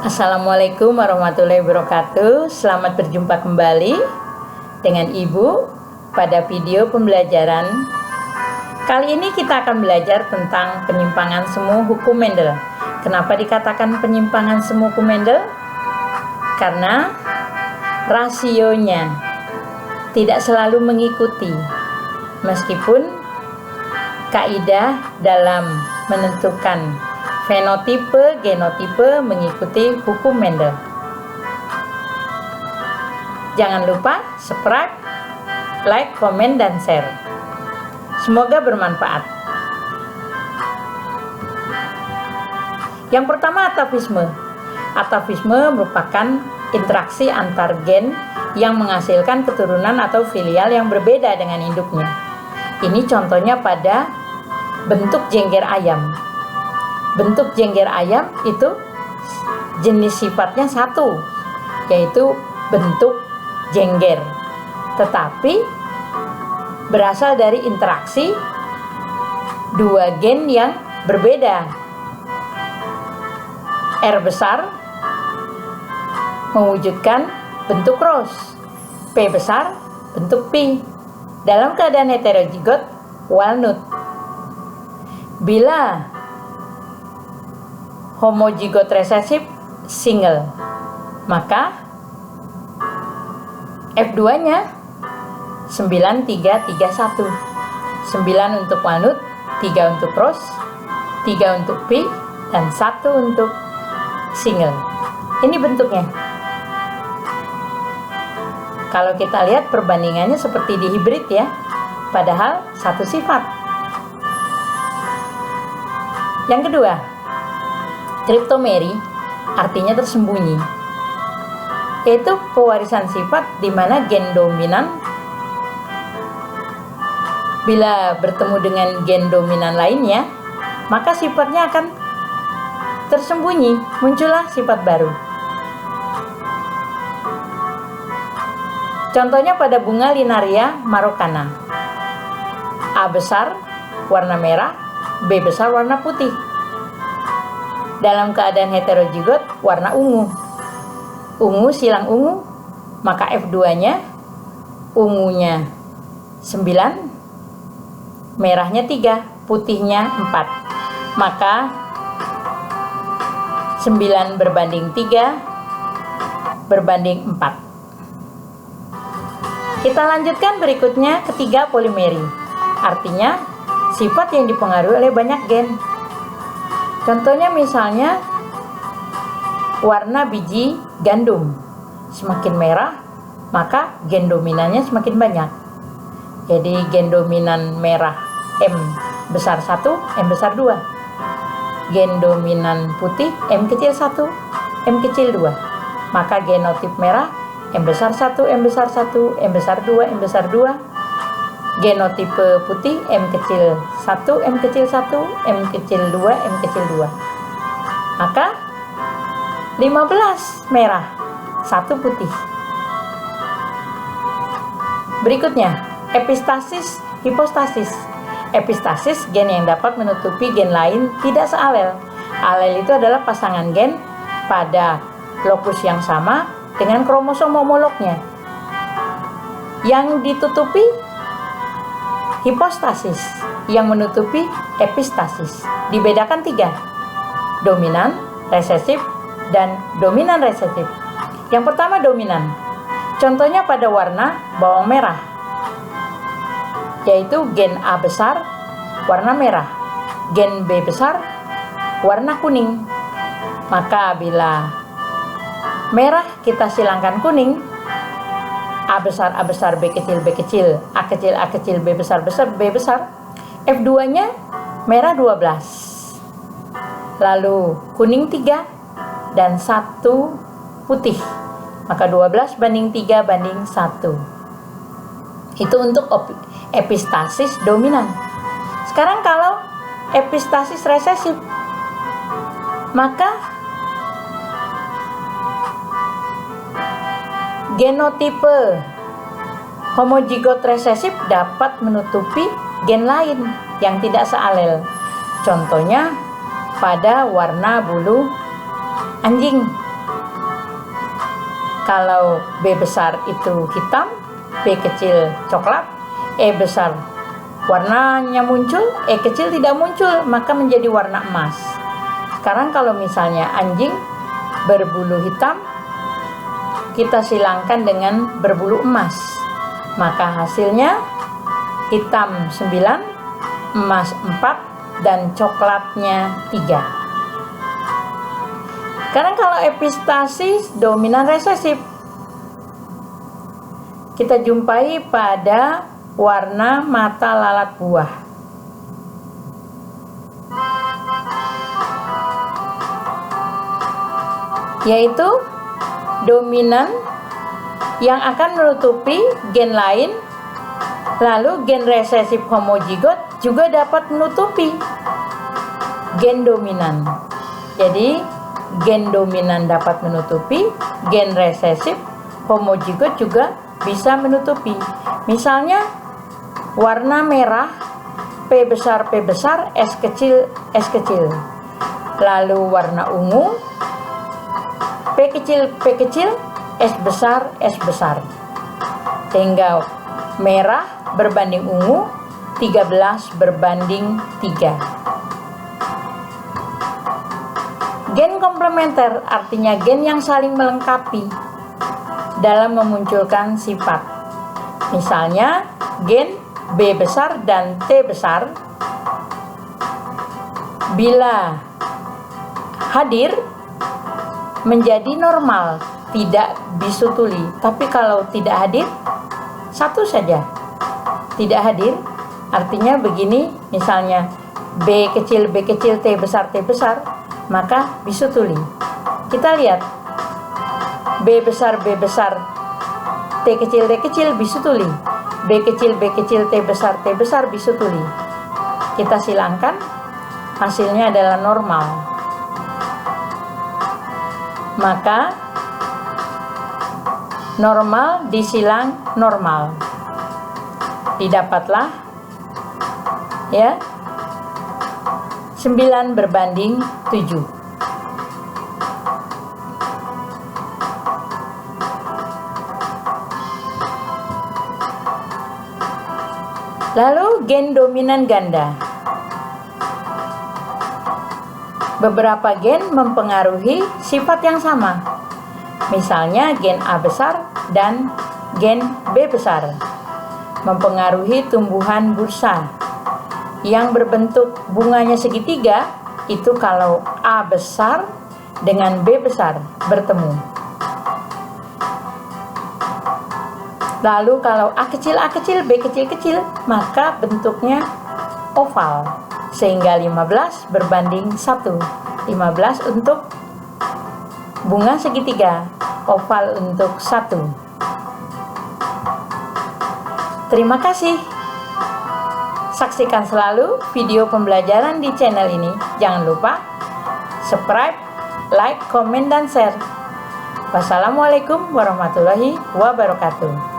Assalamualaikum warahmatullahi wabarakatuh. Selamat berjumpa kembali dengan Ibu pada video pembelajaran. Kali ini kita akan belajar tentang penyimpangan semu hukum Mendel. Kenapa dikatakan penyimpangan semu hukum Mendel? Karena rasionya tidak selalu mengikuti, meskipun kaidah dalam menentukan fenotipe, genotipe mengikuti hukum Mendel. Jangan lupa subscribe, like, komen, dan share. Semoga bermanfaat. Yang pertama, atafisme. Atafisme merupakan interaksi antar gen yang menghasilkan keturunan atau filial yang berbeda dengan induknya. Ini contohnya pada bentuk jengger ayam. Bentuk jengger ayam itu jenis sifatnya satu, yaitu bentuk jengger, tetapi berasal dari interaksi dua gen yang berbeda. R besar mewujudkan bentuk rose, P besar bentuk pi. Dalam keadaan heterozigot, walnut. Bila homozigot resesif single, maka F2-nya 9331. 9 untuk walnut, 3 untuk rose, 3 untuk pi, dan 1 untuk single. Ini bentuknya. Kalau kita lihat perbandingannya seperti di hibrid ya, padahal satu sifat. Yang kedua, triptomeri artinya tersembunyi, yaitu pewarisan sifat di mana gen dominan bila bertemu dengan gen dominan lainnya, maka sifatnya akan tersembunyi, muncullah sifat baru. Contohnya pada bunga Linaria marokana. A besar warna merah, B besar warna putih. Dalam keadaan heterozigot warna ungu. Ungu silang ungu, maka F2-nya ungunya 9, merahnya 3, putihnya 4. Maka 9 berbanding 3 berbanding 4. Kita lanjutkan berikutnya, ketiga, polimeri. Artinya sifat yang dipengaruhi oleh banyak gen. Contohnya misalnya warna biji gandum semakin merah, maka gen dominannya semakin banyak. Jadi gen dominan merah M besar 1, M besar 2. Gen dominan putih M kecil 1, M kecil 2. Maka genotip merah M besar 1, M besar 1, M besar 2, M besar 2. Genotipe putih M kecil 1, M kecil 1, M kecil 2, M kecil 2. Maka 15 merah, 1 putih. Berikutnya, epistasis, hipostasis. Epistasis, gen yang dapat menutupi gen lain tidak sealel. Alel itu adalah pasangan gen pada lokus yang sama dengan kromosom homolognya. Yang ditutupi hipostasis, yang menutupi epistasis. Dibedakan 3, dominan, resesif, dan dominan resesif. Yang pertama, dominan. Contohnya pada warna bawang merah, yaitu gen A besar warna merah, gen B besar warna kuning. Maka bila merah kita silangkan kuning, A besar, B kecil, B kecil, A kecil, A kecil, B besar, B besar. F2-nya merah 12. Lalu kuning 3 dan 1 putih. Maka 12 banding 3 banding 1. Itu untuk epistasis dominan. Sekarang kalau epistasis resesif, maka genotipe homozigot resesif dapat menutupi gen lain yang tidak sealel. Contohnya pada warna bulu anjing Kalau B besar itu hitam, B kecil coklat, E besar warnanya muncul, E kecil tidak muncul, maka menjadi warna emas. Sekarang kalau misalnya anjing berbulu hitam, kita silangkan dengan berbulu emas, maka hasilnya hitam 9, emas 4, dan coklatnya 3. Sekarang kalau epistasis dominan resesif, kita jumpai pada warna mata lalat buah. Yaitu dominan yang akan menutupi gen lain, lalu gen resesif homozigot juga dapat menutupi gen dominan. Jadi gen dominan dapat menutupi, gen resesif homozigot juga bisa menutupi. Misalnya warna merah, P besar, S kecil, S kecil. Lalu warna ungu, P kecil, S besar, S besar. Sehingga merah berbanding ungu 13 berbanding 3. Gen komplementer artinya gen yang saling melengkapi dalam memunculkan sifat. Misalnya gen B besar dan T besar bila hadir menjadi normal, tidak bisu tuli. Tapi kalau tidak hadir, satu saja tidak hadir, artinya begini, misalnya B kecil, T besar, maka bisu tuli. Kita lihat B besar, T kecil bisu tuli. B kecil, T besar bisu tuli. Kita silangkan, hasilnya adalah normal. Maka normal disilang normal, didapatlah ya 9 berbanding 7. Lalu gen dominan ganda. Beberapa gen mempengaruhi sifat yang sama. Misalnya gen A besar dan gen B besar mempengaruhi tumbuhan bursa yang berbentuk bunganya segitiga. Itu kalau A besar dengan B besar bertemu. Lalu kalau A kecil, B kecil, maka bentuknya oval, sehingga 15 berbanding 1. 15 untuk bunga segitiga, oval untuk 1. Terima kasih. Saksikan selalu video pembelajaran di channel ini. Jangan lupa subscribe, like, komen, dan share. Wassalamualaikum warahmatullahi wabarakatuh.